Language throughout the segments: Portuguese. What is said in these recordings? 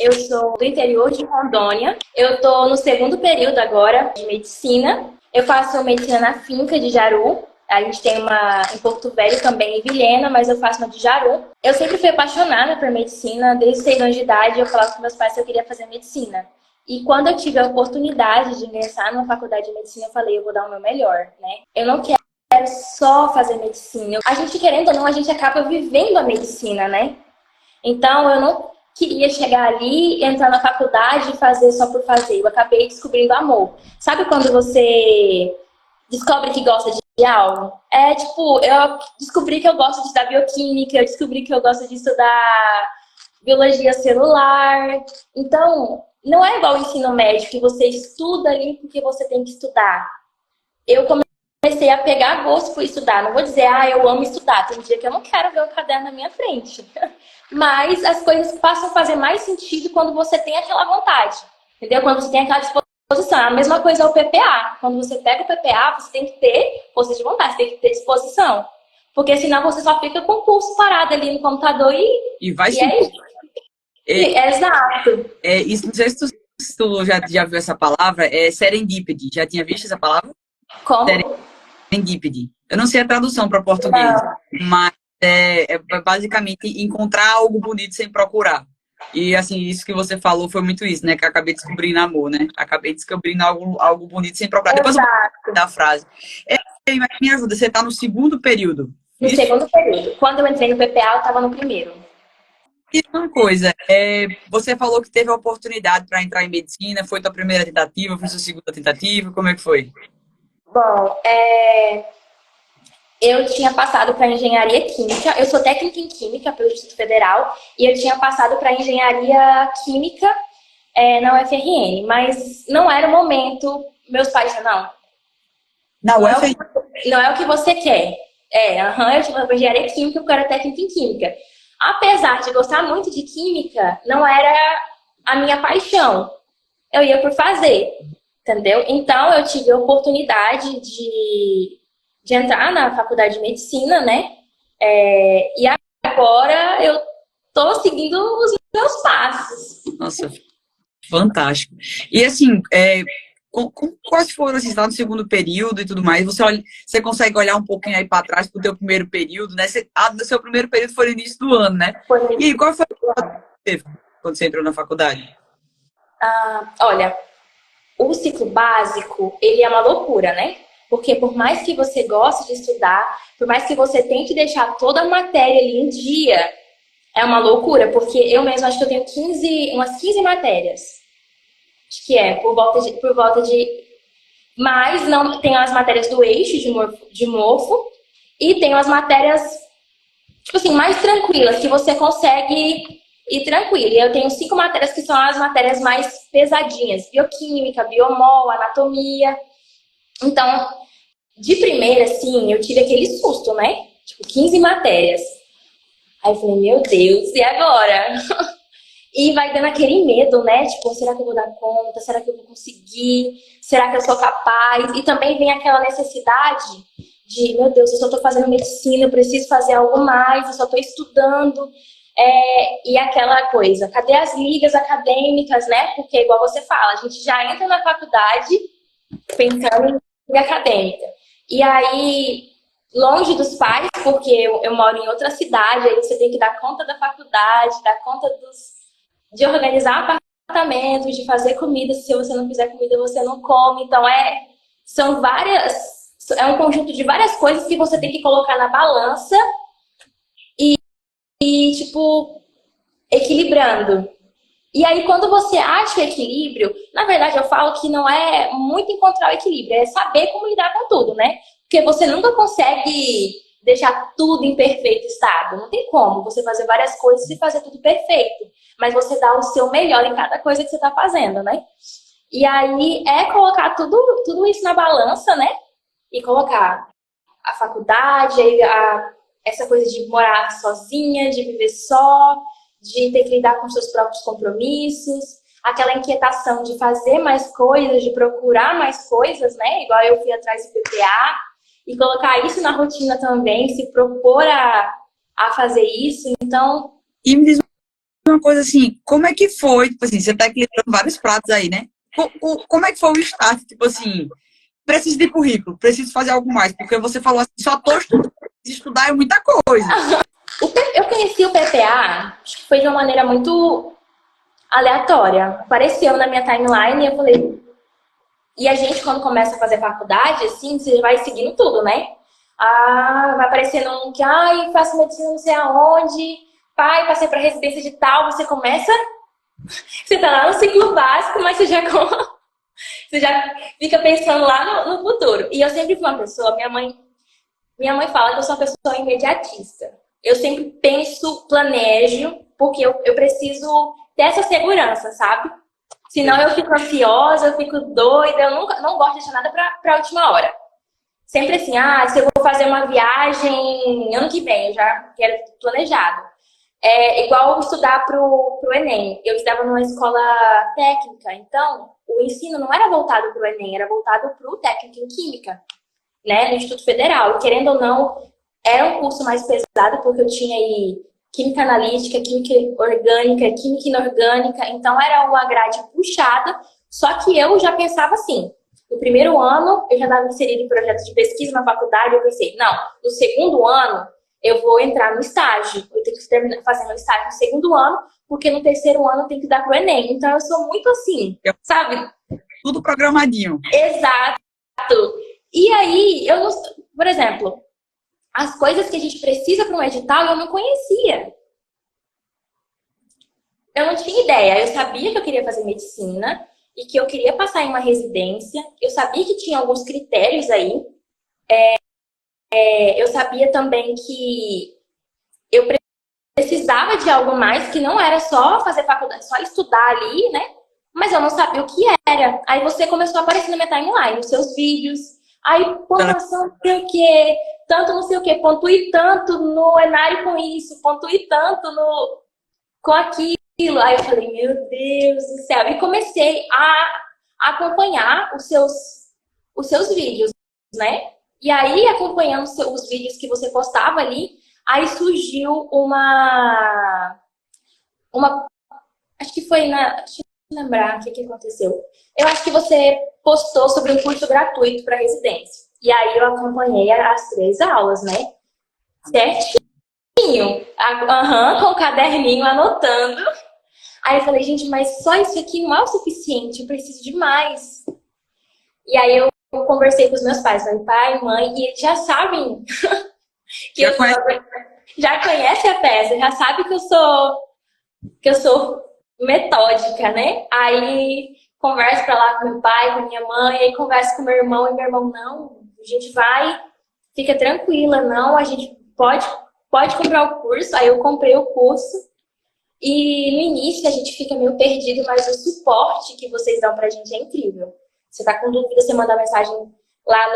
Eu sou do interior de Rondônia. Eu estou no segundo período agora de medicina. Eu faço medicina na finca de Jaru. A gente tem uma em Porto Velho também, em Vilhena, mas eu faço uma de Jaru. Eu sempre fui apaixonada por medicina. Desde 6 anos de idade, eu falava com meus pais que eu queria fazer medicina. E quando eu tive a oportunidade de ingressar numa faculdade de medicina, eu falei, eu vou dar o meu melhor, né? Eu não quero só fazer medicina. A gente, querendo ou não, a gente acaba vivendo a medicina, né? Então, eu não queria chegar ali, entrar na faculdade e fazer só por fazer. Eu acabei descobrindo amor. Sabe quando você descobre que gosta de algo? É tipo, eu descobri que eu gosto de estudar bioquímica, eu descobri que eu gosto de estudar biologia celular. Então, não é igual o ensino médio, que você estuda ali porque você tem que estudar. Eu comecei a pegar gosto por estudar. Não vou dizer, eu amo estudar. Tem dia que eu não quero ver um caderno na minha frente. Mas as coisas passam a fazer mais sentido quando você tem aquela vontade. Entendeu? Quando você tem aquela disposição. A mesma coisa é o PPA. Quando você pega o PPA, você tem que ter força de vontade, você tem que ter disposição. Porque senão você só fica com o pulso parado ali no computador E vai e sim. é isso. Exato. Isso, não sei se tu já viu essa palavra, é serendipity. Já tinha visto essa palavra? Como? Serendipity. Eu não sei a tradução para português, Não. mas é basicamente encontrar algo bonito sem procurar. E, assim, isso que você falou foi muito isso, né? Que eu acabei descobrindo amor, né? Acabei descobrindo algo bonito sem procurar. Depois eu vou Exato. dar a frase. Mas me ajuda, você está no segundo período, No isso? segundo período. Quando eu entrei no PPA, eu estava no primeiro. E uma coisa, você falou que teve a oportunidade para entrar em medicina, foi tua primeira tentativa, foi sua segunda tentativa, como é que foi? Bom, eu tinha passado para engenharia química. Eu sou técnica em química pelo Instituto Federal e eu tinha passado para engenharia química na UFRN, mas não era o momento. Meus pais disseram, Na não é o UFRN. que, não é o que você quer. Eu tinha uma engenharia química porque eu era técnica em química. Apesar de gostar muito de química, não era a minha paixão. Eu ia por fazer, entendeu? Então eu tive a oportunidade de entrar na faculdade de medicina, né? E agora eu tô seguindo os meus passos. Nossa, fantástico. E assim, quais foram assim, lá no segundo período e tudo mais? Você consegue olhar um pouquinho aí para trás para o teu primeiro período, né? No seu primeiro período foi no início do ano, né? Foi E aí, qual foi a que teve quando você entrou na faculdade? Olha, o ciclo básico, ele é uma loucura, né? Porque por mais que você goste de estudar, por mais que você tente deixar toda a matéria ali em dia, é uma loucura, porque eu mesma acho que eu tenho umas 15 matérias. Acho que por volta de. Mas não tem as matérias do eixo de morfo e tem as matérias, tipo assim, mais tranquilas, que você consegue ir tranquilo. E eu tenho 5 matérias que são as matérias mais pesadinhas: bioquímica, biomol, anatomia. Então, de primeira, assim, eu tive aquele susto, né? Tipo, 15 matérias. Aí eu falei, meu Deus, e agora? E vai dando aquele medo, né? Tipo, será que eu vou dar conta? Será que eu vou conseguir? Será que eu sou capaz? E também vem aquela necessidade de, meu Deus, eu só tô fazendo medicina, eu preciso fazer algo mais, eu só tô estudando. E aquela coisa, cadê as ligas acadêmicas, né? Porque, igual você fala, a gente já entra na faculdade pensando em liga acadêmica. E aí, longe dos pais, porque eu moro em outra cidade, aí você tem que dar conta da faculdade, dar conta de organizar apartamentos, de fazer comida. Se você não fizer comida, você não come. Então, são várias. É um conjunto de várias coisas que você tem que colocar na balança e tipo, equilibrando. E aí, quando você acha o equilíbrio, na verdade, eu falo que não é muito encontrar o equilíbrio, é saber como lidar com tudo, né? Porque você nunca consegue deixar tudo em perfeito estado. Não tem como você fazer várias coisas e fazer tudo perfeito. Mas você dá o seu melhor em cada coisa que você está fazendo, né? E aí é colocar tudo isso na balança, né? E colocar a faculdade, essa coisa de morar sozinha, de viver só, de ter que lidar com seus próprios compromissos, aquela inquietação de fazer mais coisas, de procurar mais coisas, né? Igual eu fui atrás do PPA, e colocar isso na rotina também, se propor a fazer isso. Então, E me diz uma coisa assim, como é que foi, tipo assim, você tá equilibrando vários pratos aí, né? Como é que foi o start, tipo assim, preciso de currículo, preciso fazer algo mais, porque você falou assim, só tô estudando, estudar é muita coisa. Eu conheci o PPA, acho que foi de uma maneira muito aleatória. Apareceu na minha timeline e eu falei. E a gente, quando começa a fazer faculdade, assim, você vai seguindo tudo, né? Ah, vai aparecendo um que, ai, faço medicina não sei aonde, pai, passei pra residência de tal, você começa. Você tá lá no ciclo básico, mas você já fica pensando lá no futuro. E eu sempre fui uma pessoa, minha mãe fala que eu sou uma pessoa imediatista. Eu sempre penso, planejo, porque eu preciso ter essa segurança, sabe? Senão eu fico ansiosa, eu fico doida, eu nunca, não gosto de deixar nada pra última hora. Sempre assim, se eu vou fazer uma viagem ano que vem, eu já quero planejado. É igual estudar pro Enem. Eu estudava numa escola técnica, então o ensino não era voltado pro Enem, era voltado pro técnico em química, né, no Instituto Federal. E querendo ou não, era um curso mais pesado, porque eu tinha aí química analítica, química orgânica, química inorgânica, então era uma grade puxada, só que eu já pensava assim, no primeiro ano eu já estava inserida em projetos de pesquisa na faculdade, eu pensei, não, no segundo ano eu vou entrar no estágio, eu tenho que terminar fazendo o estágio no segundo ano, porque no terceiro ano eu tenho que dar pro Enem, então eu sou muito assim, sabe? Tudo programadinho. Exato. E aí, eu não, por exemplo, as coisas que a gente precisa para um edital eu não conhecia. Eu não tinha ideia. Eu sabia que eu queria fazer medicina e que eu queria passar em uma residência. Eu sabia que tinha alguns critérios aí. Eu sabia também que eu precisava de algo mais, que não era só fazer faculdade, só estudar ali, né? Mas eu não sabia o que era. Aí você começou a aparecer na minha timeline, nos seus vídeos. Aí, pontuação, não sei o quê, tanto não sei o quê, pontuei tanto no Enário com isso, pontuei tanto com aquilo. Aí eu falei, meu Deus do céu. E comecei a acompanhar os seus vídeos, né? E aí, acompanhando os vídeos que você postava ali, aí surgiu uma acho que foi deixa eu lembrar o que aconteceu. Eu acho que você postou sobre um curso gratuito para residência. E aí eu acompanhei as 3 aulas, né? Certinho. Com o caderninho anotando. Aí eu falei, gente, mas só isso aqui não é o suficiente, eu preciso de mais. E aí eu conversei com os meus pais, meu pai, mãe, e eles já sabem que já conhece a peça, já sabe que eu sou metódica, né? Aí converso pra lá com meu pai, com minha mãe, aí converso com meu irmão, e meu irmão, não, a gente vai, fica tranquila, não, a gente pode comprar o curso. Aí eu comprei o curso, e no início a gente fica meio perdido, mas o suporte que vocês dão pra gente é incrível. Você tá com dúvida, você manda mensagem lá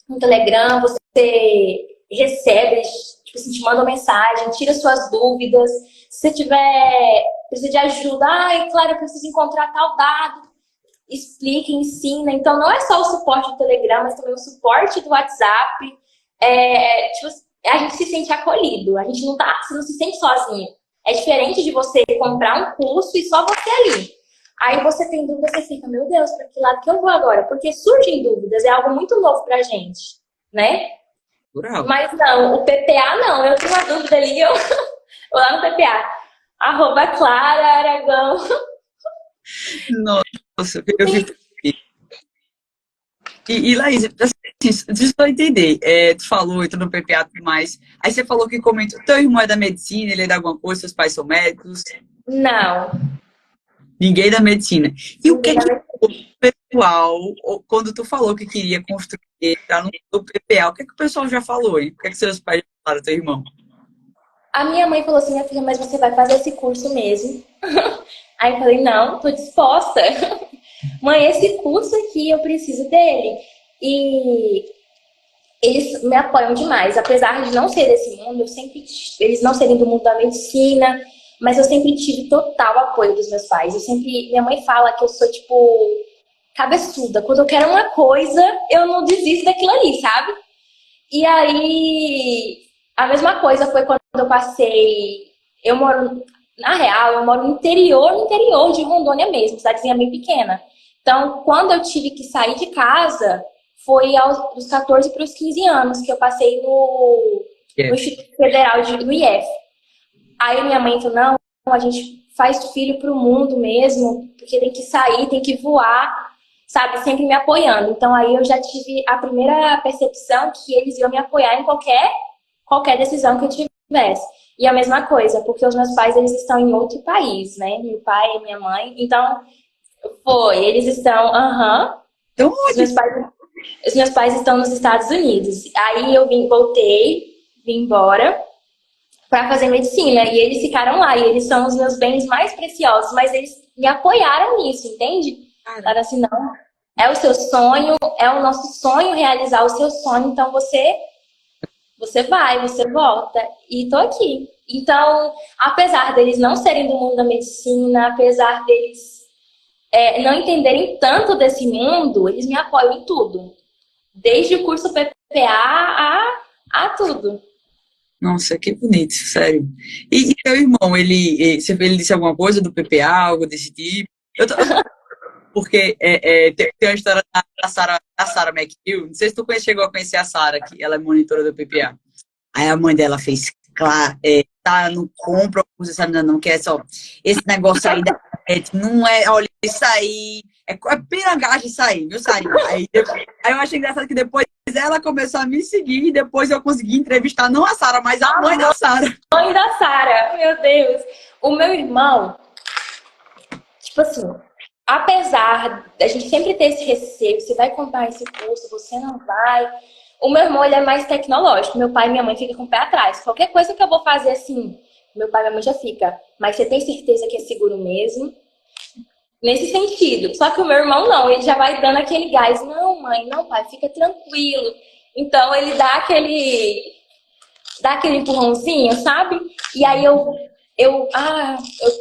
no Telegram, você recebe, tipo assim, te manda uma mensagem, tira suas dúvidas. Se você precisa de ajuda, claro, eu preciso encontrar tal dado, explica, ensina. Então não é só o suporte do Telegram, mas também o suporte do WhatsApp. Tipo, a gente se sente acolhido, você não se sente sozinho. É diferente de você comprar um curso e só você ali. Aí você tem dúvida, você fica, meu Deus, para que lado que eu vou agora? Porque surgem dúvidas, é algo muito novo pra gente, né? Mas não, o PPA não, eu tenho uma dúvida ali, eu vou lá no PPA, @Clara_Aragão. Nossa, eu vi. E Laís, assim, deixa eu entender. Tu falou, entrou no PPA e tudo mais. Aí você falou que comentou, teu irmão é da medicina, ele é de alguma coisa, seus pais são médicos? Não. Ninguém da medicina. E o que o pessoal, quando tu falou que queria construir, entrar no PPA, o que o pessoal já falou, hein? O que seus pais já falaram, teu irmão? A minha mãe falou assim, minha filha, mas você vai fazer esse curso mesmo? Aí eu falei, não, tô disposta. Mãe, esse curso aqui, eu preciso dele. E eles me apoiam demais. Apesar de não ser desse mundo, eles não serem do mundo da medicina, mas eu sempre tive total apoio dos meus pais. Minha mãe fala que eu sou, tipo, cabeçuda. Quando eu quero uma coisa, eu não desisto daquilo ali, sabe? E aí, a mesma coisa foi quando eu passei... Na real, eu moro no interior de Rondônia mesmo, cidadezinha bem pequena. Então, quando eu tive que sair de casa, foi dos 14 para os 15 anos que eu passei no É. Instituto Federal do IF. Aí minha mãe falou, não, a gente faz filho pro mundo mesmo, porque tem que sair, tem que voar, sabe? Sempre me apoiando. Então aí eu já tive a primeira percepção que eles iam me apoiar em qualquer decisão que eu tivesse. E a mesma coisa, porque os meus pais, eles estão em outro país, né? Meu pai e minha mãe. Então, eles estão, Então, os meus pais, os meus pais estão nos Estados Unidos. Aí eu vim embora para fazer medicina. E eles ficaram lá. E eles são os meus bens mais preciosos. Mas eles me apoiaram nisso, entende? Falaram assim, não, é o seu sonho, é o nosso sonho realizar o seu sonho. Então você vai, você volta. E tô aqui. Então, apesar deles não serem do mundo da medicina, apesar deles não entenderem tanto desse mundo, eles me apoiam em tudo. Desde o curso PPA a tudo. nossa, que bonito, sério. E teu irmão, ele disse alguma coisa do PPA, algo desse tipo? Porque tem uma história da Sarah McGill, não sei se tu chegou a conhecer a Sarah, que ela é monitora do PPA. Aí a mãe dela fez, claro, tá, não compra essa menina não, que é só, esse negócio aí da internet, não é, olha, isso aí, é pirangagem isso aí, viu, Sarinha? Aí eu achei engraçado que depois ela começou a me seguir e depois eu consegui entrevistar não a Sarah, mas a mãe da Sarah. Mãe da Sarah, meu Deus. O meu irmão, tipo assim, apesar da gente sempre ter esse receio, você vai comprar esse curso, você não vai. O meu irmão, ele é mais tecnológico. Meu pai e minha mãe ficam com o pé atrás. Qualquer coisa que eu vou fazer assim, meu pai e minha mãe já fica. Mas você tem certeza que é seguro mesmo? Nesse sentido. Só que o meu irmão não, ele já vai dando aquele gás. Não, mãe, não, pai, fica tranquilo. Então ele dá aquele empurrãozinho, sabe? E aí eu,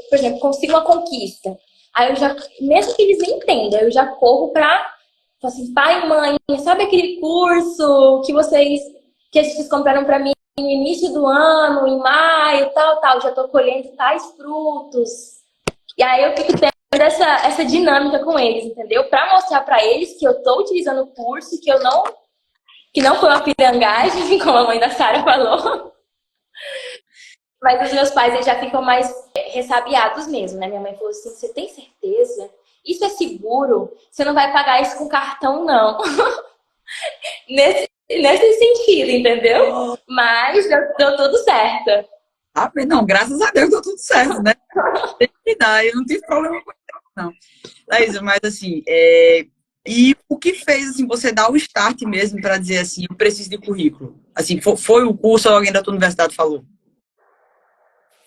por exemplo, consigo uma conquista. Aí eu já, mesmo que eles nem entendam, eu já corro pra, assim, pai e mãe, sabe aquele curso que vocês compraram pra mim no início do ano, em maio, tal, já tô colhendo tais frutos. E aí eu fico tendo essa dinâmica com eles, entendeu? Pra mostrar pra eles que eu tô utilizando o curso, que não foi uma pirangagem, como a mãe da Sarah falou. Mas os meus pais eles já ficam mais ressabiados mesmo, né? Minha mãe falou assim: você tem certeza? Isso é seguro? Você não vai pagar isso com cartão, não. Nesse sentido, entendeu? Mas deu tudo certo. Ah, não, graças a Deus deu tudo certo, né? Tem que dar, eu não tive problema com isso, não. Laísa, mas assim, e o que fez assim, você dar o start mesmo para dizer assim, eu preciso de currículo? Assim, foi o curso ou alguém da tua universidade falou?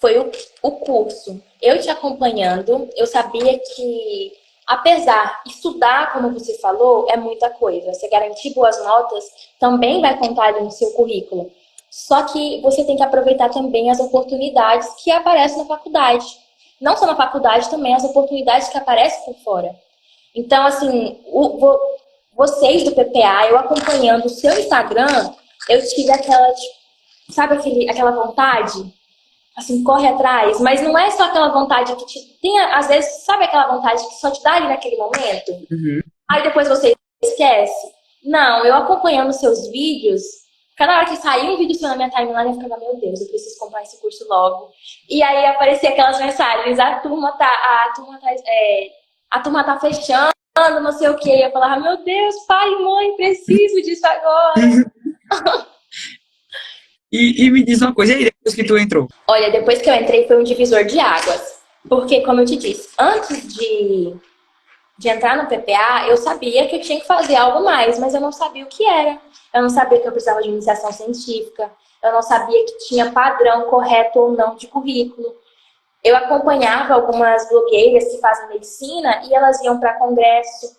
Foi o curso. Eu te acompanhando, eu sabia que, apesar de estudar, como você falou, é muita coisa. Você garantir boas notas também vai contar ali no seu currículo. Só que você tem que aproveitar também as oportunidades que aparecem na faculdade. Não só na faculdade, também as oportunidades que aparecem por fora. Então, assim, vocês do PPA, eu acompanhando o seu Instagram, eu tive aquela, tipo, sabe aquela vontade? Assim, corre atrás, mas não é só aquela vontade que tem, às vezes, sabe aquela vontade que só te dá ali naquele momento? Uhum. Aí depois você esquece. Não, eu acompanhando seus vídeos, cada hora que saía um vídeo seu na minha timeline, eu ficava, meu Deus, eu preciso comprar esse curso logo. E aí aparecia aquelas mensagens, a turma tá fechando, não sei o quê. Eu falava, meu Deus, pai, mãe, preciso disso agora. E me diz uma coisa, e aí depois que tu entrou? Olha, depois que eu entrei foi um divisor de águas. Porque, como eu te disse, antes de entrar no PPA, eu sabia que eu tinha que fazer algo mais, mas eu não sabia o que era. Eu não sabia que eu precisava de iniciação científica. Eu não sabia que tinha padrão correto ou não de currículo. Eu acompanhava algumas blogueiras que fazem medicina e elas iam para congresso.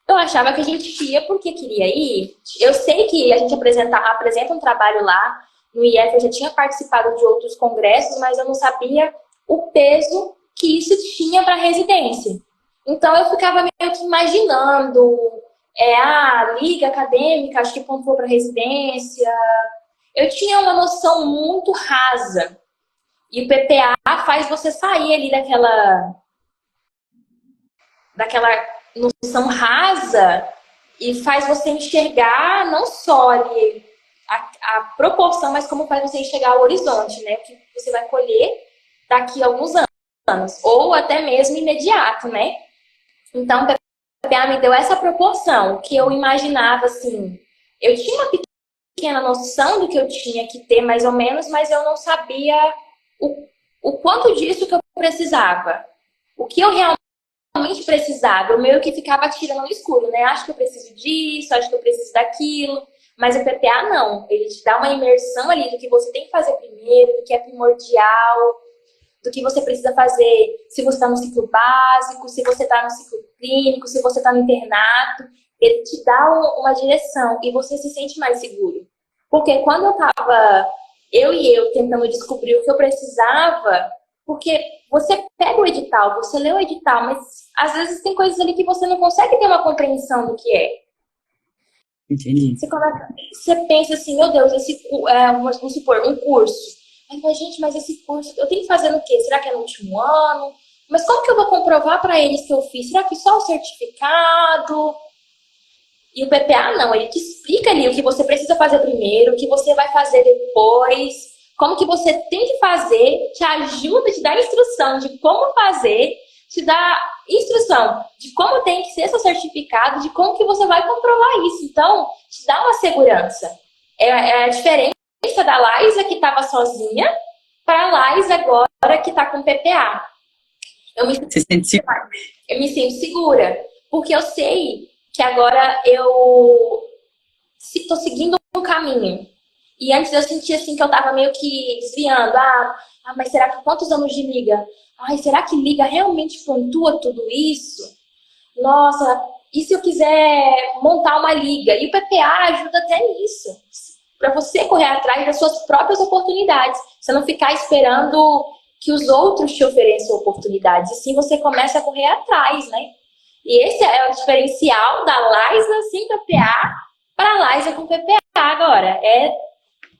Eu achava que a gente ia porque queria ir. Eu sei que a gente apresenta um trabalho lá. No IF eu já tinha participado de outros congressos, mas eu não sabia o peso que isso tinha para a residência. Então eu ficava meio que imaginando, liga acadêmica, acho que pontuou para residência. Eu tinha uma noção muito rasa. E o PPA faz você sair ali daquela noção rasa e faz você enxergar não só ali a proporção, mas como faz você enxergar o horizonte, né? Que você vai colher daqui a alguns anos, ou até mesmo imediato, né? Então, o PPA me deu essa proporção, que eu imaginava, assim, eu tinha uma pequena noção do que eu tinha que ter, mais ou menos, mas eu não sabia o quanto disso que eu precisava. O que eu realmente precisava. Eu meio que ficava tirando no escuro, né? Acho que eu preciso disso, acho que eu preciso daquilo. Mas o PPA não. Ele te dá uma imersão ali do que você tem que fazer primeiro, do que é primordial, do que você precisa fazer se você está no ciclo básico, se você está no ciclo clínico, se você está no internato. Ele te dá uma direção e você se sente mais seguro. Porque quando eu estava, eu tentando descobrir o que eu precisava, porque você pega o edital, você lê o edital, mas às vezes tem coisas ali que você não consegue ter uma compreensão do que é. Entendi. Você pensa assim, meu Deus, vamos supor, um curso. Aí fala, gente, mas esse curso, eu tenho que fazer no quê? Será que é no último ano? Mas como que eu vou comprovar para eles que eu fiz? Será que só o certificado? E o PPA não, ele te explica ali o que você precisa fazer primeiro, o que você vai fazer depois, como que você tem que fazer, te ajuda, te dá instrução de como fazer, te dá instrução de como tem que ser seu certificado, de como que você vai comprovar isso. Então, te dá uma segurança. É a diferença da Laísa que estava sozinha para a Laísa agora que está com PPA. Eu me sinto segura, porque eu sei que agora eu estou seguindo um caminho. E antes eu sentia assim que eu estava meio que desviando. Mas será que quantos anos de liga? Ai, será que liga realmente pontua tudo isso? Nossa, e se eu quiser montar uma liga? E o PPA ajuda até nisso. Para você correr atrás das suas próprias oportunidades. Você não ficar esperando que os outros te ofereçam oportunidades. E sim você começa a correr atrás, né? E esse é o diferencial da Laísa sem PPA para a Laísa com PPA agora.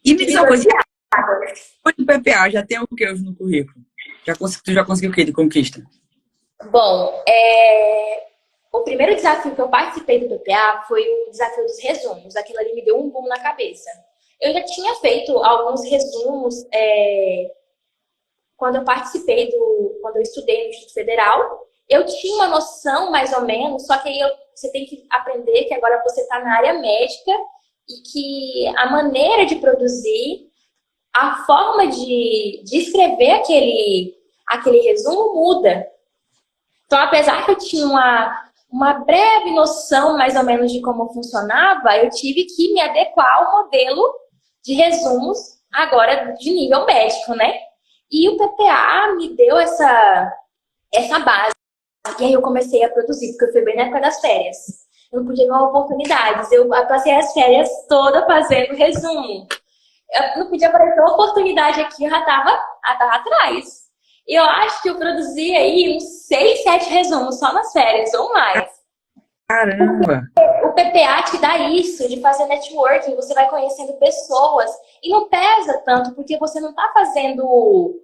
E me diz uma coisa, depois do PPA, já tem o que hoje no currículo? Tu já conseguiu o que de conquista? Bom, o primeiro desafio que eu participei do PPA foi o desafio dos resumos. Aquilo ali me deu um boom na cabeça. Eu já tinha feito alguns resumos quando eu participei quando eu estudei no Instituto Federal. Eu tinha uma noção, mais ou menos, só que aí você tem que aprender que agora você está na área médica e que a maneira de produzir, a forma de escrever aquele resumo muda. Então, apesar que eu tinha uma breve noção, mais ou menos, de como funcionava, eu tive que me adequar ao modelo de resumos, agora de nível médico, né? E o PPA me deu essa base. E aí eu comecei a produzir, porque eu fui bem na época das férias. Eu não podia ver oportunidades. Eu passei as férias todas fazendo resumo. Eu não podia aparecer uma oportunidade aqui, eu já tava atrás. E eu acho que eu produzi aí uns 6, 7 resumos só nas férias, ou mais. Caramba! O PPA te dá isso, de fazer networking, você vai conhecendo pessoas. E não pesa tanto, porque você não tá fazendo...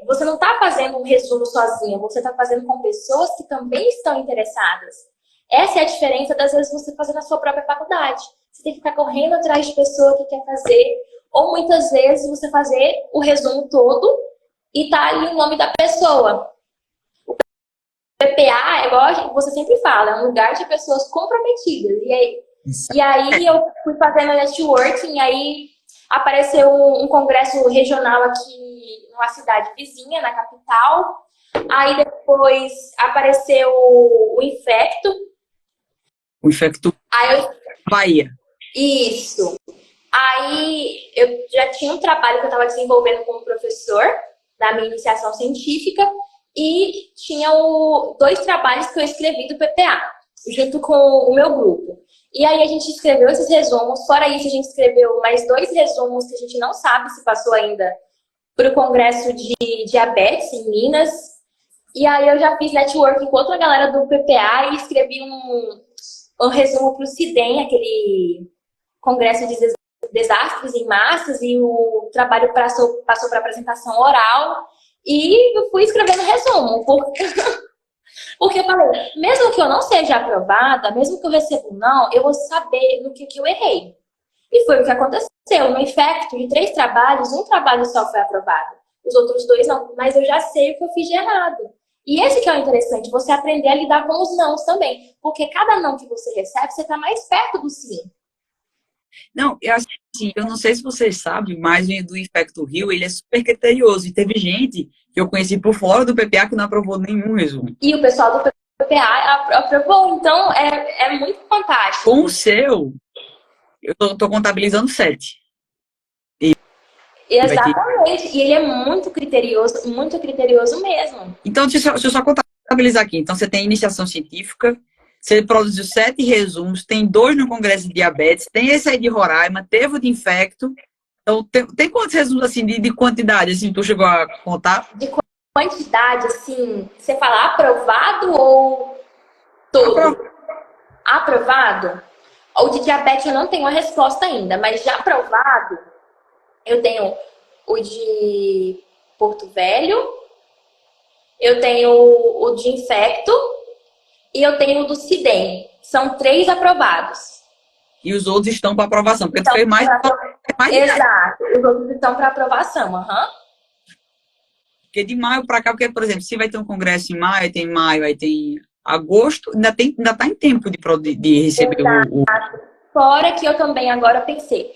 você não está fazendo um resumo sozinho, você está fazendo com pessoas que também estão interessadas. Essa é a diferença das vezes você fazer na sua própria faculdade. Você tem que ficar correndo atrás de pessoa que quer fazer, ou muitas vezes você fazer o resumo todo e tá ali o nome da pessoa. O PPA é igual você sempre fala, é um lugar de pessoas comprometidas. E aí eu fui fazendo networking, aí apareceu um congresso regional aqui numa cidade vizinha, na capital. Aí depois apareceu o Infecto. O Infecto Bahia. Isso. Aí eu já tinha um trabalho que eu estava desenvolvendo como professor da minha iniciação científica e tinha 2 trabalhos que eu escrevi do PPA, junto com o meu grupo. E aí a gente escreveu esses resumos, fora isso a gente escreveu mais 2 resumos que a gente não sabe se passou ainda para o Congresso de Diabetes em Minas. E aí eu já fiz networking com outra galera do PPA e escrevi um resumo para o CIDEM, aquele Congresso de desastres em massas e o trabalho passou para apresentação oral e eu fui escrevendo resumo. Porque eu falei, mesmo que eu não seja aprovada, mesmo que eu receba um não, eu vou saber no que eu errei. E foi o que aconteceu. No infecto de 3 trabalhos, um trabalho só foi aprovado. Os outros 2 não. Mas eu já sei o que eu fiz de errado. E esse que é o interessante, você aprender a lidar com os nãos também. Porque cada não que você recebe, você está mais perto do sim. Não, eu acho que, eu não sei se vocês sabem, mas o do Infecto Rio, ele é super criterioso. E teve gente que eu conheci por fora do PPA que não aprovou nenhum resumo. E o pessoal do PPA aprovou. Então, é muito fantástico. Com o seu, eu tô contabilizando 7. Exatamente. E ele é muito criterioso mesmo. Então, deixa eu só contabilizar aqui. Então, você tem iniciação científica, você produziu 7 resumos, tem 2 no Congresso de Diabetes, tem esse aí de Roraima, teve o de Infecto. Então, tem quantos resumos, assim, de quantidade, assim, tu chegou a contar? De quantidade, assim, você fala aprovado ou todo? Aprovado? O de diabetes eu não tenho a resposta ainda, mas já aprovado, eu tenho o de Porto Velho, eu tenho o de Infecto e eu tenho o do Cidem. São 3 aprovados. E os outros estão para aprovação, porque tu fez mais... Exato, os outros estão para aprovação, Porque de maio para cá, porque, por exemplo, se vai ter um congresso em maio, aí tem agosto, ainda tá em tempo de receber o... Fora que eu também agora pensei,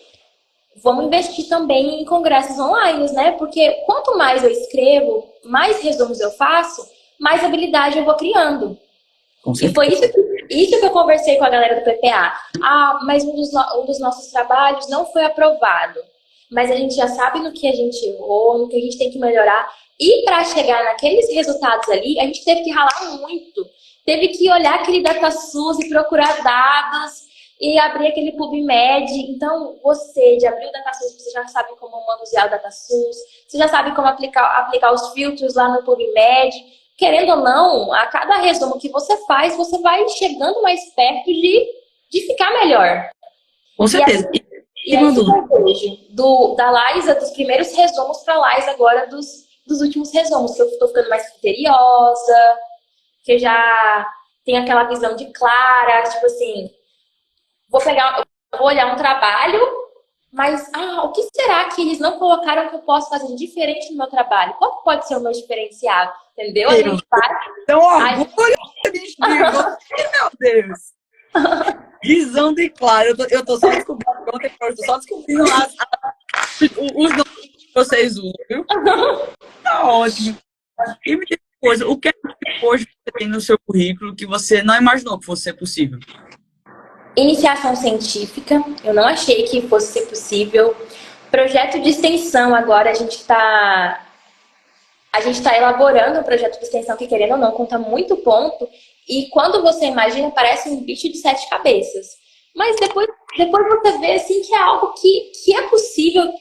vamos investir também em congressos online, né? Porque quanto mais eu escrevo, mais resumos eu faço, mais habilidade eu vou criando. E foi isso que eu conversei com a galera do PPA. Ah, mas um dos nossos trabalhos não foi aprovado. Mas a gente já sabe no que a gente errou, no que a gente tem que melhorar. E para chegar naqueles resultados ali, a gente teve que ralar muito. Teve que olhar aquele DataSUS e procurar dados e abrir aquele PubMed. Então, você de abrir o DataSUS, você já sabe como manusear o DataSUS, você já sabe como aplicar os filtros lá no PubMed. Querendo ou não, a cada resumo que você faz, você vai chegando mais perto de ficar melhor. Com certeza. E aí eu vejo da Liza, dos primeiros resumos para a Liza agora dos últimos resumos, que eu estou ficando mais criteriosa, que eu já tenho aquela visão de clara, tipo assim, vou olhar um trabalho, mas o que será que eles não colocaram que eu posso fazer diferente no meu trabalho? Qual pode ser o meu diferencial? Entendeu? A gente faz. Então, orgulho de meu Deus! Visão de claro. Eu tô só descobrindo os nomes que vocês usam, viu? Tá ótimo. E me diz uma coisa, o que é que hoje você tem no seu currículo que você não imaginou que fosse ser possível? Iniciação científica, eu não achei que fosse ser possível. Projeto de extensão, agora a gente está elaborando um projeto de extensão que, querendo ou não, conta muito ponto. E quando você imagina, parece um bicho de 7 cabeças. Mas depois você vê assim, que é algo que é possível,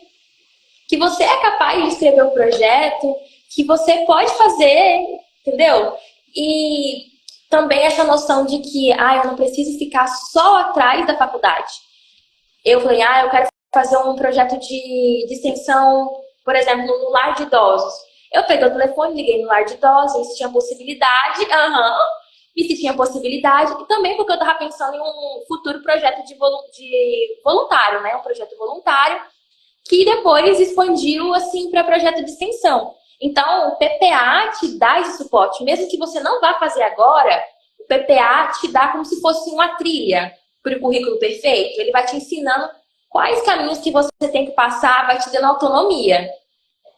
que você é capaz de escrever um projeto, que você pode fazer, entendeu? E também essa noção de que eu não preciso ficar só atrás da faculdade. Eu falei, eu quero fazer um projeto de extensão, por exemplo, no lar de idosos. Eu peguei o telefone, liguei no lar de idosos, e se tinha possibilidade, e se tinha possibilidade, e também porque eu estava pensando em um futuro projeto de voluntário, né? Um projeto voluntário, que depois expandiu, assim, para projeto de extensão. Então, o PPA te dá esse suporte. Mesmo que você não vá fazer agora, o PPA te dá como se fosse uma trilha para o currículo perfeito. Ele vai te ensinando quais caminhos que você tem que passar, vai te dando autonomia.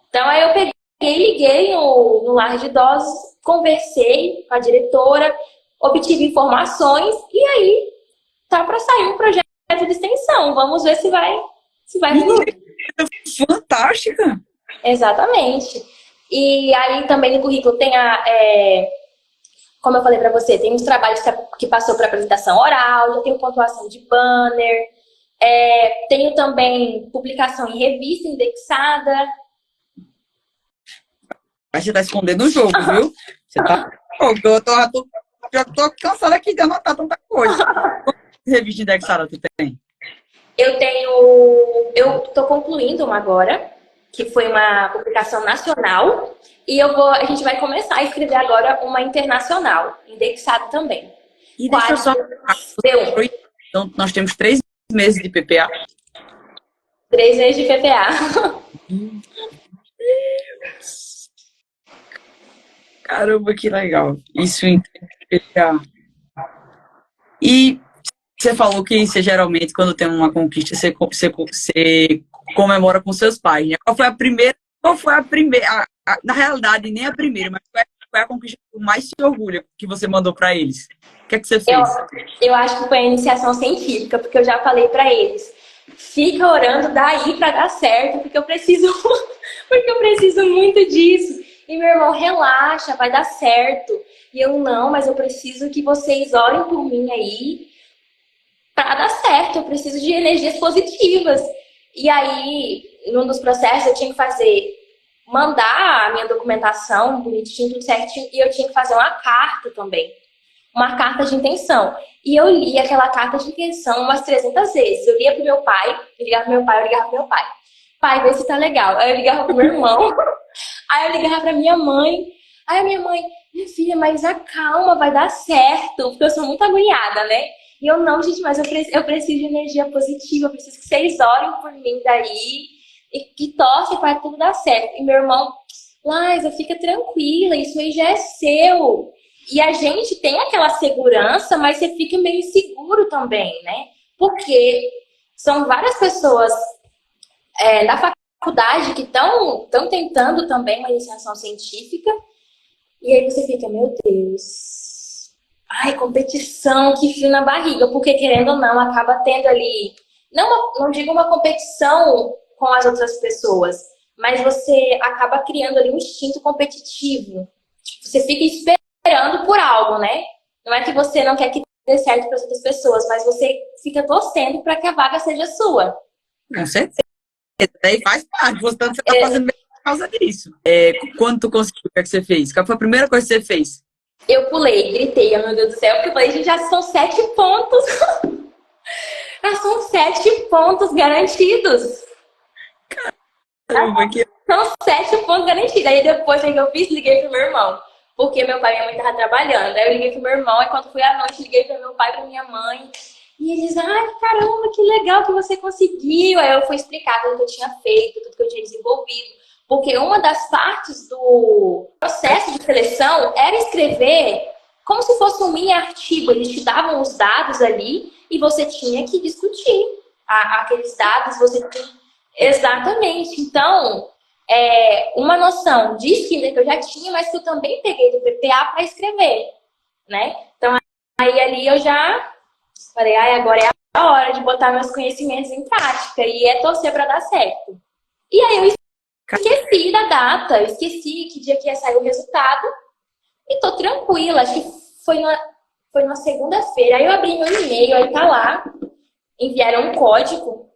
Então, aí eu peguei, liguei no lar de idosos, conversei com a diretora, obtive informações e aí tá para sair um projeto de extensão. Vamos ver se vai fluir. Fantástica! Exatamente. E aí também no currículo tem como eu falei para você, tem uns trabalhos que passou para apresentação oral, já tenho pontuação de banner, tenho também publicação em revista indexada. Mas você tá escondendo o jogo, viu? Você tá... já tô cansada aqui de anotar tanta coisa. Quantas revistas indexadas tu tem? Eu estou concluindo uma agora, que foi uma publicação nacional, e a gente vai começar a escrever agora uma internacional, indexada também. E deixa eu só. Deu Então, nós temos 3 meses de PPA. 3 meses de PPA. Caramba, que legal. Isso em PPA. E você falou que você geralmente, quando tem uma conquista, você comemora com seus pais, né? Qual foi a primeira? Na realidade, nem a primeira, mas qual foi a conquista que mais se orgulha que você mandou para eles? O que é que você fez? Eu acho que foi a iniciação científica, porque eu já falei para eles. Fica orando daí para dar certo, porque eu preciso muito disso. E meu irmão, relaxa, vai dar certo. E eu, não, mas eu preciso que vocês orem por mim aí para dar certo. Eu preciso de energias positivas. E aí, num dos processos, eu tinha que mandar a minha documentação bonitinho, tudo certinho, e eu tinha que fazer uma carta também. Uma carta de intenção. E eu li aquela carta de intenção umas 300 vezes. Eu lia pro meu pai, eu ligava pro meu pai, eu ligava pro meu pai. Pai, vê se tá legal. Aí eu ligava pro meu irmão. Aí eu ligava pra minha mãe. Aí a minha mãe, minha filha, mas acalma, vai dar certo. Porque eu sou muito agoniada, né? E eu, não, gente, mas eu preciso de energia positiva. Eu preciso que vocês orem por mim daí. E que torcem para tudo dar certo. E meu irmão, Liza, fica tranquila, isso aí já é seu. E a gente tem aquela segurança, mas você fica meio inseguro também, né? Porque são várias pessoas da faculdade que estão tentando também uma iniciação científica. E aí você fica, meu Deus, ai, competição, que frio na barriga. Porque, querendo ou não, acaba tendo ali, não digo uma competição com as outras pessoas, mas você acaba criando ali um instinto competitivo. Você fica esperando por algo, né? Não é que você não quer que dê certo para as outras pessoas, mas você fica torcendo para que a vaga seja sua. Com certeza. Daí faz parte. Portanto, você está fazendo mesmo por causa disso. Quando tu conseguiu, o que é que você fez? Qual foi a primeira coisa que você fez? Eu pulei, gritei, oh, meu Deus do céu, porque eu falei, gente, já são 7 pontos. Já são 7 pontos garantidos. Caramba, que... São 7 pontos garantidos. Aí depois que eu fiz, liguei pro meu irmão. Porque meu pai e minha mãe estavam trabalhando. Aí eu liguei pro meu irmão, e quando fui à noite, liguei pro meu pai e pra minha mãe. E eles, ai, caramba, que legal que você conseguiu. Aí eu fui explicar tudo que eu tinha feito, tudo que eu tinha desenvolvido. Porque uma das partes do processo de seleção era escrever como se fosse um mini artigo. Eles te davam os dados ali e você tinha que discutir aqueles dados. Você tinha... Exatamente. Então, uma noção de escrita que eu já tinha, mas que eu também peguei do PPA para escrever, né? Então, aí ali eu já falei, agora é a hora de botar meus conhecimentos em prática e torcer para dar certo. E aí eu esqueci da data, eu esqueci que dia que ia sair o resultado e tô tranquila. Acho que foi numa segunda-feira. Aí eu abri meu e-mail, aí tá lá, enviaram um código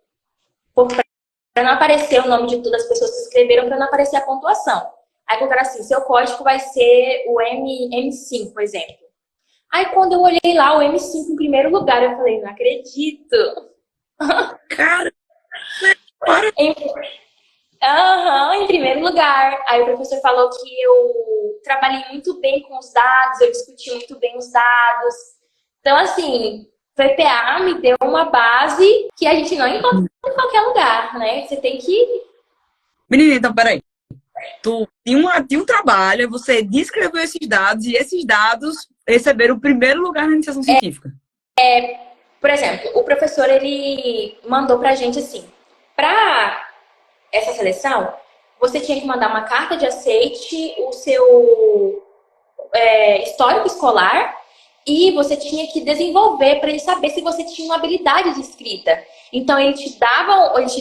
para não aparecer o nome de todas as pessoas que escreveram, para não aparecer a pontuação. Aí colocaram assim, seu código vai ser o M5, por exemplo. Aí quando eu olhei lá, o M5 em primeiro lugar, eu falei, não acredito. Cara, em primeiro lugar. Aí o professor falou que eu trabalhei muito bem com os dados, eu discuti muito bem os dados. Então, assim, PPA me deu uma base que a gente não encontra em qualquer lugar, né? Você tem que... Menina, então, peraí. Tu tinha um trabalho, você descreveu esses dados e esses dados receberam o primeiro lugar na iniciação científica. Por exemplo, o professor, ele mandou pra gente assim, pra essa seleção, você tinha que mandar uma carta de aceite, o seu histórico escolar, e você tinha que desenvolver para ele saber se você tinha uma habilidade de escrita. Então, ele te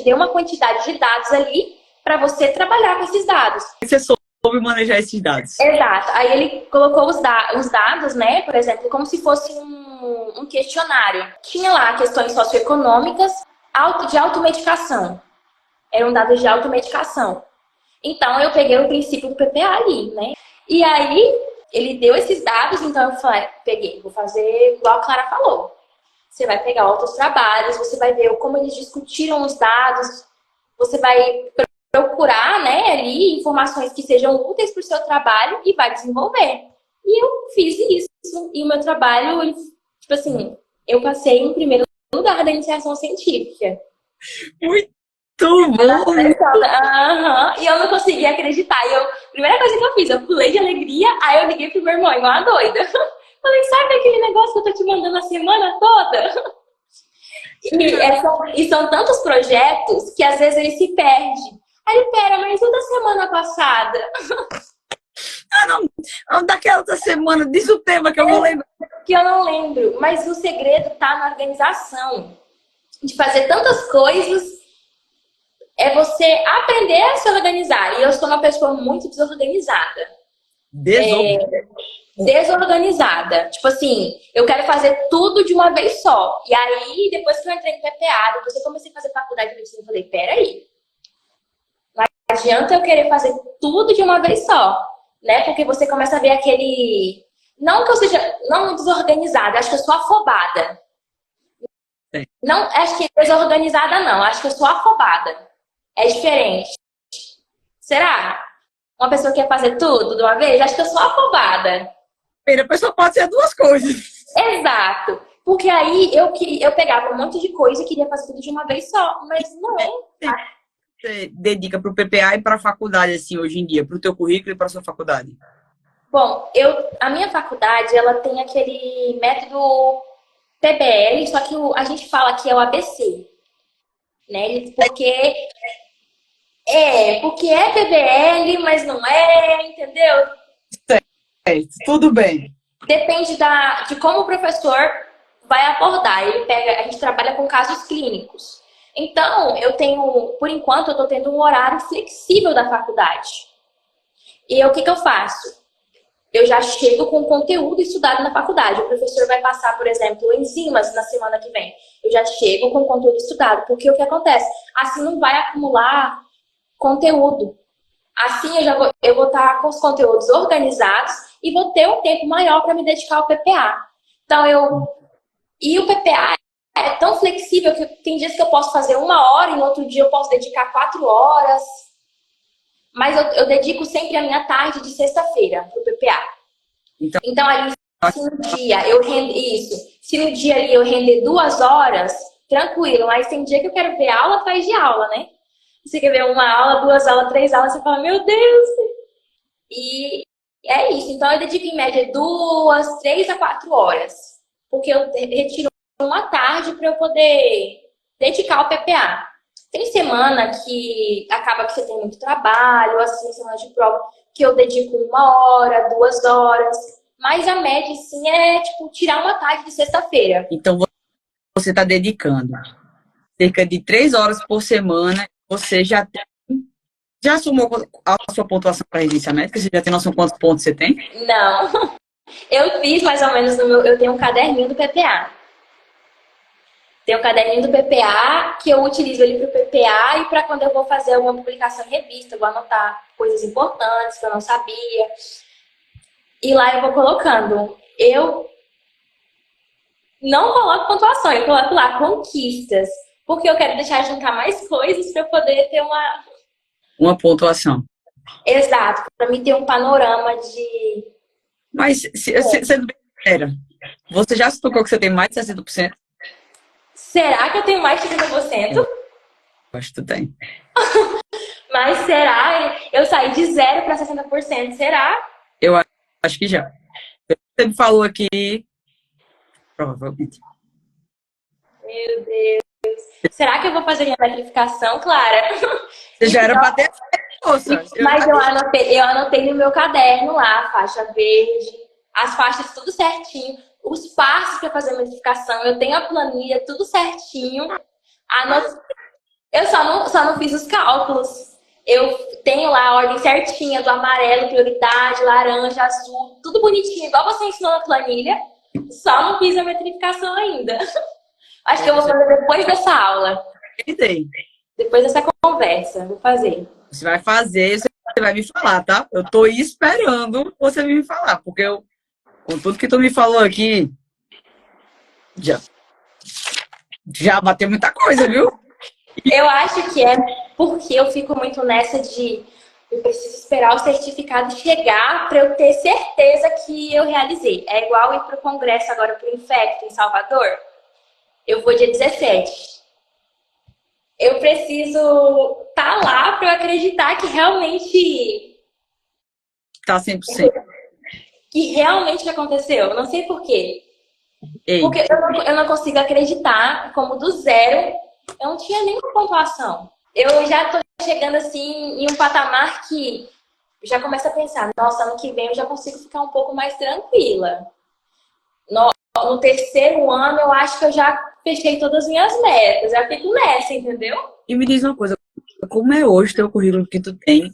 deu uma quantidade de dados ali para você trabalhar com esses dados. Você soube manejar esses dados. Exato. Aí ele colocou os dados, né? Por exemplo, como se fosse um questionário. Tinha lá questões socioeconômicas, de automedicação. Eram dados de automedicação. Então, eu peguei o princípio do PPA ali, né? E aí, ele deu esses dados, então eu falei, vou fazer igual a Clara falou. você vai pegar outros trabalhos, você vai ver como eles discutiram os dados, você vai procurar, né, ali informações que sejam úteis para o seu trabalho e vai desenvolver. E eu fiz isso. E o meu trabalho, tipo assim, eu passei em primeiro lugar da iniciação científica. Muito bom! E eu não conseguia acreditar. E a primeira coisa que eu fiz, eu pulei de alegria, aí eu liguei pro meu irmão, igual uma doida. Falei, sabe aquele negócio que eu tô te mandando a semana toda? E são tantos projetos que às vezes ele se perde. Aí ele, pera, mas o da semana passada? Não, daquela outra semana, diz o tema que eu vou lembrar. Que eu não lembro, mas o segredo tá na organização. De fazer tantas coisas, é você aprender a se organizar. E eu sou uma pessoa muito desorganizada. Desorganizada. Tipo assim, eu quero fazer tudo de uma vez só. E aí, depois que eu entrei no PPA, depois que eu comecei a fazer faculdade de medicina, eu falei, peraí. Não adianta eu querer fazer tudo de uma vez só. Né? Porque você começa a ver aquele... Não que eu seja não desorganizada, acho que eu sou afobada. Não, acho que desorganizada não, acho que eu sou afobada. É diferente. Será? Uma pessoa que quer fazer tudo de uma vez? Acho que eu sou afobada. A pessoa pode ser duas coisas. Exato. Porque aí eu pegava um monte de coisa e queria fazer tudo de uma vez só. Mas não. Você dedica para o PPA e para a faculdade, assim, hoje em dia? Para o teu currículo e para a sua faculdade? Bom, a minha faculdade, ela tem aquele método PBL, só que a gente fala que é o ABC. Né? Porque é PBL, mas não é, entendeu? Certo, tudo bem. Depende de como o professor vai abordar. A gente trabalha com casos clínicos. Então, por enquanto, eu estou tendo um horário flexível da faculdade. E o que eu faço? Eu já chego com conteúdo estudado na faculdade. O professor vai passar, por exemplo, enzimas na semana que vem. Eu já chego com conteúdo estudado. Porque o que acontece? Assim não vai acumular conteúdo. Assim eu vou estar com os conteúdos organizados e vou ter um tempo maior para me dedicar ao PPA. E o PPA é tão flexível que tem dias que eu posso fazer 1 hora e no outro dia eu posso dedicar 4 horas. Mas eu dedico sempre a minha tarde de sexta-feira para o PPA. Então ali, se no dia ali eu render 2 horas, tranquilo. Mas tem dia que eu quero ver aula atrás de aula, né? Você quer ver 1 aula, 2 aulas, 3 aulas, você fala, meu Deus! E é isso. Então eu dedico em média 2, 3 a 4 horas. Porque eu retiro uma tarde para eu poder dedicar ao PPA. Tem semana que acaba que você tem muito trabalho, assim, semana de prova, que eu dedico 1 hora, 2 horas. Mas a média, sim, é tipo tirar uma tarde de sexta-feira. Então você está dedicando cerca de 3 horas por semana. Você já somou a sua pontuação para a residência médica? Você já tem noção de quantos pontos você tem? Não. Eu fiz mais ou menos eu tenho um caderninho do PPA. Tem um caderninho do PPA que eu utilizo ele para o PPA e para quando eu vou fazer alguma publicação em revista, eu vou anotar coisas importantes que eu não sabia. E lá eu vou colocando. Eu não coloco pontuação, eu coloco lá conquistas. Porque eu quero deixar juntar mais coisas para eu poder ter uma pontuação. Exato, para mim ter um panorama de... Mas, sendo bem sincera, você já se tocou que você tem mais de 60%? Será que eu tenho mais de 30%? Eu acho que tu tem. Mas será? Eu saí de 0 para 60%, será? Eu acho que já. Você me falou aqui... Provavelmente. Meu Deus. Será que eu vou fazer minha metrificação, Clara? Você já era para ter... Nossa, mas eu anotei no meu caderno lá, faixa verde, as faixas tudo certinho, os passos para fazer a metrificação, eu tenho a planilha tudo certinho. Eu só não fiz os cálculos. Eu tenho lá a ordem certinha do amarelo, prioridade, laranja, azul, tudo bonitinho, igual você ensinou na planilha. Só não fiz a metrificação ainda. Acho que eu vou fazer depois dessa aula. Depois dessa conversa, vou fazer. Você vai fazer, você vai me falar, tá? Eu tô esperando você me falar, porque com tudo que tu me falou aqui, Já bateu muita coisa, viu? Eu acho que é porque eu fico muito nessa de eu preciso esperar o certificado chegar para eu ter certeza que eu realizei. É igual ir para o congresso agora para o Infecto em Salvador. Eu vou dia 17. Eu preciso estar lá para eu acreditar Tá 100%. que realmente aconteceu. Eu não sei por quê. Ei, Porque eu não consigo acreditar como do zero eu não tinha nenhuma pontuação. Eu já estou chegando assim em um patamar que já começo a pensar, nossa, ano que vem eu já consigo ficar um pouco mais tranquila. No terceiro ano eu acho que eu já fechei todas as minhas metas. Já fico nessa, entendeu? e me diz uma coisa, como é hoje o teu currículo que tu tem?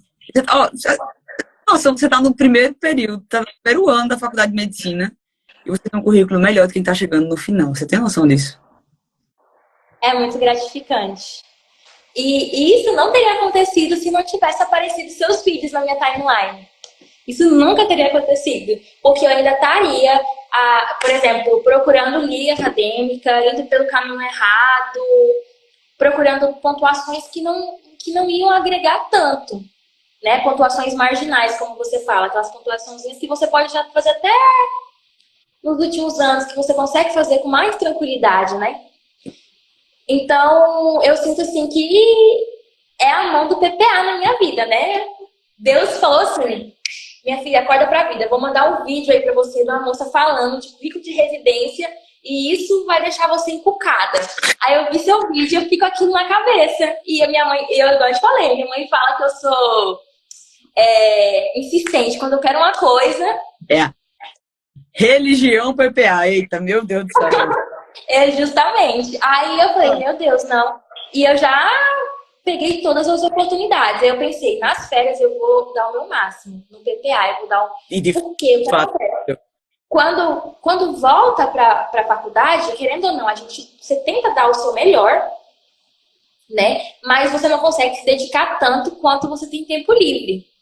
Nossa, você tá no primeiro período, tá no primeiro ano da faculdade de medicina, e você tem um currículo melhor do que quem tá chegando no final. Você tem noção disso? É muito gratificante. E isso não teria acontecido se não tivesse aparecido seus vídeos na minha timeline. Isso nunca teria acontecido, porque eu ainda estaria, por exemplo, procurando liga acadêmica, indo pelo caminho errado, procurando pontuações que não iam agregar tanto, né? Pontuações marginais, como você fala, aquelas pontuações que você pode já fazer até nos últimos anos, que você consegue fazer com mais tranquilidade, né? Então, eu sinto assim que é a mão do PPA na minha vida, né? Deus falou assim, minha filha, acorda pra vida. Vou mandar um vídeo aí pra você de uma moça falando de currículo de residência e isso vai deixar você encucada. Aí eu vi seu vídeo e eu fico aquilo na cabeça. E a minha mãe, eu igual eu te falei, minha mãe fala que eu sou insistente. Quando eu quero uma coisa... É. Religião PPA. Eita, meu Deus do céu. É justamente. Aí eu falei, meu Deus, não. E eu já peguei todas as oportunidades. Aí eu pensei, nas férias eu vou dar o meu máximo. No PPA eu vou dar o... E de Porque fato, quando volta para a faculdade, querendo ou não, você tenta dar o seu melhor, né? Mas você não consegue se dedicar tanto quanto você tem tempo livre.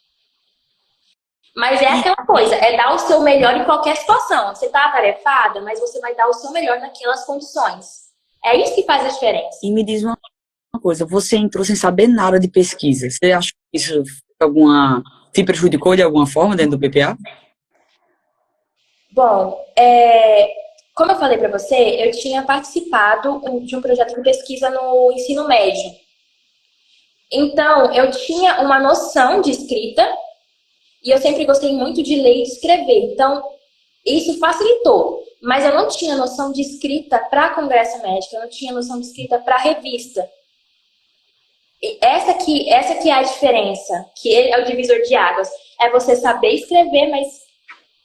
Mas é aquela coisa, é dar o seu melhor em qualquer situação. Você tá atarefada, mas você vai dar o seu melhor naquelas condições. É isso que faz a diferença. e me diz uma coisa, você entrou sem saber nada de pesquisa. Você acha que isso te prejudicou de alguma forma dentro do PPA? Bom, como eu falei para você, eu tinha participado de um projeto de pesquisa no ensino médio. Então, eu tinha uma noção de escrita e eu sempre gostei muito de ler e de escrever. Então, isso facilitou. Mas eu não tinha noção de escrita para congresso médico, eu não tinha noção de escrita para revista. Essa que é a diferença, que é o divisor de águas. É você saber escrever, mas,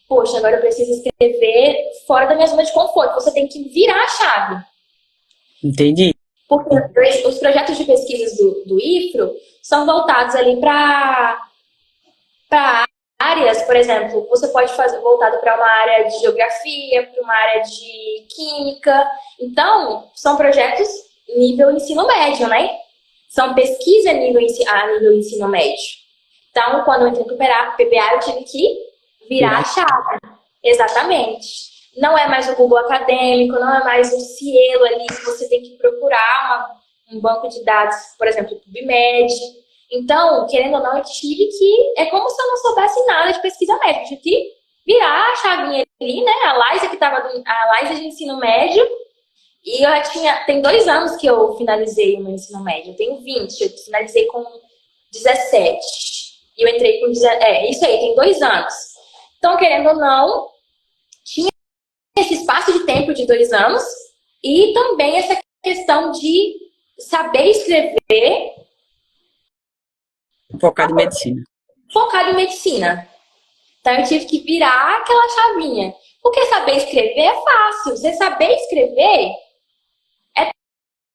poxa, agora eu preciso escrever fora da minha zona de conforto. Você tem que virar a chave. Entendi. Porque os projetos de pesquisas do IFRO são voltados ali para áreas, por exemplo, você pode fazer voltado para uma área de geografia, para uma área de química. Então, são projetos nível ensino médio, né? São pesquisa a nível ensino médio. Então, quando eu entrei no PPA, eu tive que virar a chave. Exatamente. Não é mais o Google acadêmico, não é mais um Cielo ali que você tem que procurar um banco de dados, por exemplo, o PubMed. Então, querendo ou não, eu tive que... É como se eu não soubesse nada de pesquisa médica. Eu tive que virar a chavinha ali, né? A Liza, a Liza de ensino médio. E eu já tem 2 anos que eu finalizei o meu ensino médio. Eu tenho 20, eu finalizei com 17. E eu entrei com 17. Isso aí, tem 2 anos. Então, querendo ou não, tinha esse espaço de tempo de 2 anos e também essa questão de saber escrever. Focado em medicina. Focado em medicina. Então, eu tive que virar aquela chavinha. Porque saber escrever é fácil. Você saber escrever é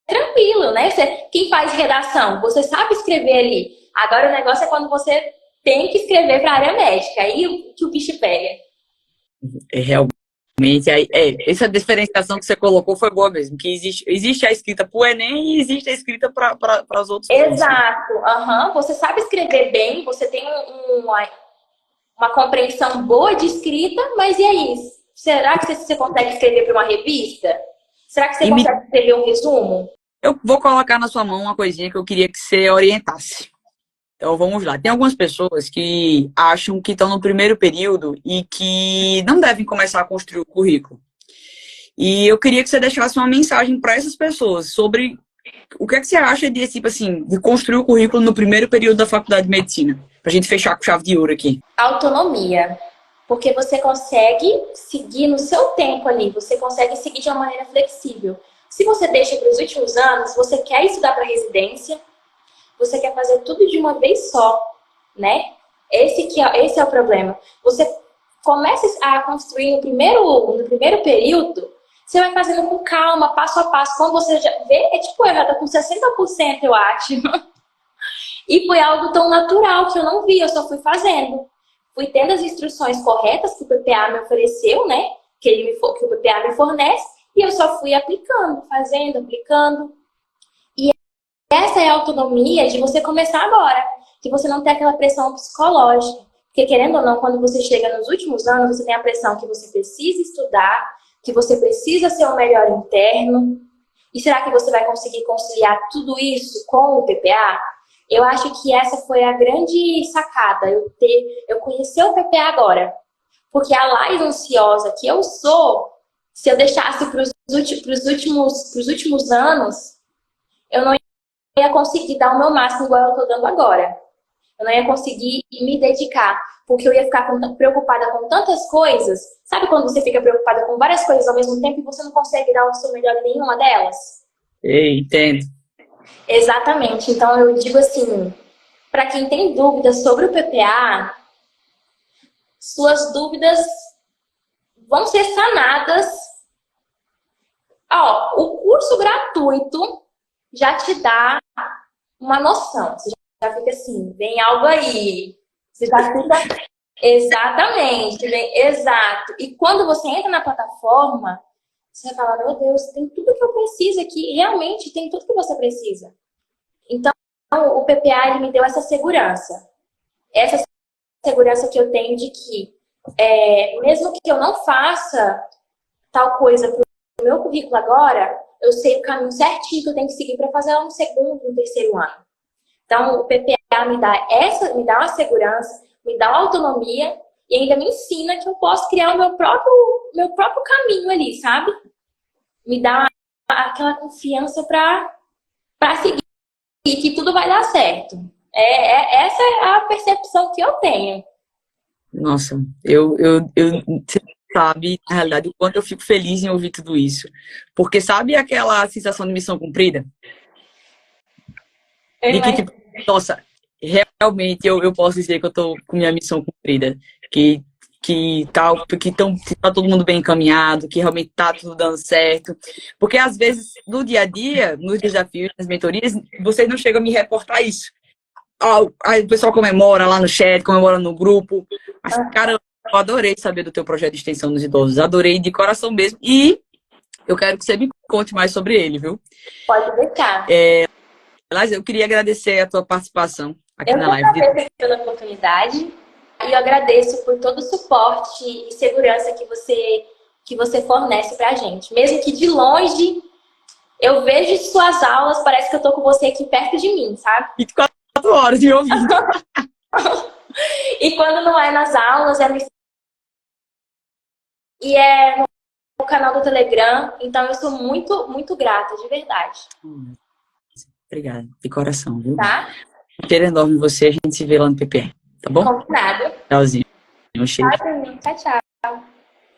tranquilo, né? Quem faz redação, você sabe escrever ali. Agora, o negócio é quando você tem que escrever para a área médica. Aí que o bicho pega. Realmente, essa diferenciação que você colocou foi boa mesmo. Que existe a escrita para o Enem e existe a escrita para os outros. Exato. Uhum. Você sabe escrever bem, você tem uma compreensão boa de escrita, mas e aí? Será que você consegue escrever para uma revista? Será que você E consegue escrever um resumo? eu vou colocar na sua mão uma coisinha que eu queria que você orientasse. Então vamos lá. Tem algumas pessoas que acham que estão no primeiro período e que não devem começar a construir o currículo. E eu queria que você deixasse uma mensagem para essas pessoas sobre o que é que você acha de, tipo assim, de construir o currículo no primeiro período da faculdade de medicina. Pra gente fechar com chave de ouro aqui. Autonomia. Porque você consegue seguir no seu tempo ali, você consegue seguir de uma maneira flexível. Se você deixa para os últimos anos, você quer estudar para residência, você quer fazer tudo de uma vez só, né? Esse é o problema. Você começa a construir no primeiro período, você vai fazendo com calma, passo a passo. Quando você já vê, eu já tô com 60%, eu acho. E foi algo tão natural que eu não vi, eu só fui fazendo. Fui tendo as instruções corretas que o PPA me ofereceu, né? Que o PPA me fornece, e eu só fui aplicando, fazendo, aplicando. E essa é a autonomia de você começar agora, que você não tem aquela pressão psicológica. Porque, querendo ou não, quando você chega nos últimos anos, você tem a pressão que você precisa estudar, que você precisa ser o melhor interno. E será que você vai conseguir conciliar tudo isso com o PPA? Eu acho que essa foi a grande sacada, eu conhecer o PPA agora. Porque a Laís ansiosa que eu sou, se eu deixasse para os últimos anos, eu não ia conseguir dar o meu máximo igual eu estou dando agora. Eu não ia conseguir me dedicar, porque eu ia ficar preocupada com tantas coisas. Sabe quando você fica preocupada com várias coisas ao mesmo tempo e você não consegue dar o seu melhor em nenhuma delas? Ei, entendo. Exatamente. Então eu digo assim, para quem tem dúvidas sobre o PPA, suas dúvidas vão ser sanadas. Ó, o curso gratuito já te dá uma noção. Você já fica assim, vem algo aí. Você já fica... Exatamente, exato. E quando você entra na plataforma, você vai falar, meu Deus, tem tudo que eu preciso aqui. Realmente, tem tudo que você precisa. Então, o PPA ele me deu essa segurança. Essa segurança que eu tenho de que, mesmo que eu não faça tal coisa para o meu currículo agora, eu sei o caminho certinho que eu tenho que seguir para fazer ela no segundo, no terceiro ano. Então, o PPA me dá uma segurança, me dá uma autonomia e ainda me ensina que eu posso criar o meu próprio caminho ali, sabe? Me dá aquela confiança para seguir e que tudo vai dar certo. Essa é a percepção que eu tenho. Nossa, você sabe, na realidade, o quanto eu fico feliz em ouvir tudo isso. Porque sabe aquela sensação de missão cumprida? De que, tipo, nossa, realmente eu posso dizer que eu tô com minha missão cumprida. Que tá todo mundo bem encaminhado, que realmente tá tudo dando certo. Porque às vezes, no dia a dia, nos desafios, nas mentorias, vocês não chegam a me reportar isso. Aí o pessoal comemora lá no chat, comemora no grupo. Mas, cara, eu adorei saber do teu projeto de extensão dos idosos. Adorei de coração mesmo. E eu quero que você me conte mais sobre ele, viu? Pode deixar. Mas eu queria agradecer a tua participação aqui na live. Eu agradeço pela oportunidade e eu agradeço por todo o suporte e segurança que você fornece pra gente. Mesmo que de longe eu vejo suas aulas, parece que eu tô com você aqui perto de mim, sabe? 24 horas me ouvindo. E quando não é nas aulas, no canal do Telegram. Então eu sou muito, muito grata, de verdade. Obrigada, de coração, viu? Tá? Um cheiro enorme em você, a gente se vê lá no PPR, tá bom? Combinado. Tchauzinho. Um cheiro. Tchau, tchau.